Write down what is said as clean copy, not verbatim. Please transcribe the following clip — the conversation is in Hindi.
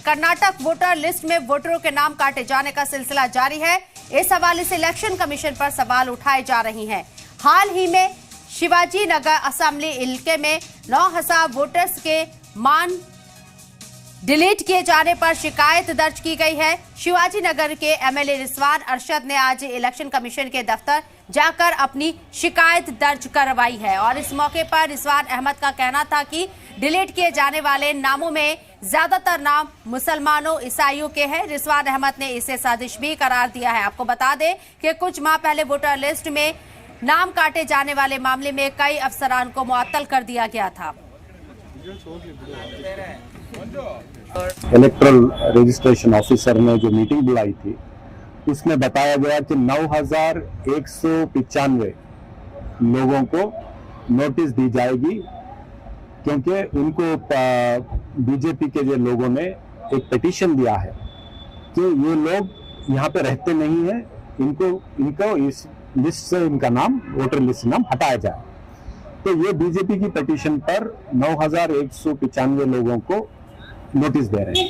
कर्नाटक वोटर लिस्ट में वोटरों के नाम काटे जाने का सिलसिला जारी है। इस हवाले से इलेक्शन कमीशन पर सवाल उठाए जा रहे हैं। हाल ही में शिवाजी नगर असेंबली इलाके में 9,000 वोटर्स के मान डिलीट किए जाने पर शिकायत दर्ज की गई है। शिवाजी नगर के एमएलए रिजवान अरशद ने आज इलेक्शन कमीशन के दफ्तर जाकर अपनी शिकायत दर्ज करवाई है और इस मौके पर रिजवान अहमद का कहना था कि डिलीट किए जाने वाले नामों में ज्यादातर नाम मुसलमानों ईसाइयों के हैं। रिजवान अहमद ने इसे साजिश भी करार दिया है। आपको बता दें कि कुछ माह पहले वोटर लिस्ट में नाम काटे जाने वाले मामले में कई अफसरान को मुअत्तल कर दिया गया था। इलेक्ट्रल रजिस्ट्रेशन ऑफिसर ने जो मीटिंग बुलाई थी उसमें बताया गया कि 9,195 लोगों को नोटिस दी जाएगी क्योंकि उनको बीजेपी के जो लोगों ने एक पिटीशन दिया है कि ये लोग यहाँ पे रहते नहीं हैं, इनको इस लिस्ट से इनका नाम वोटर लिस्ट से नाम हटाया जाए। तो ये बीजेपी की पिटीशन पर 9,195 लोगों को नोटिस दे रहे हैं।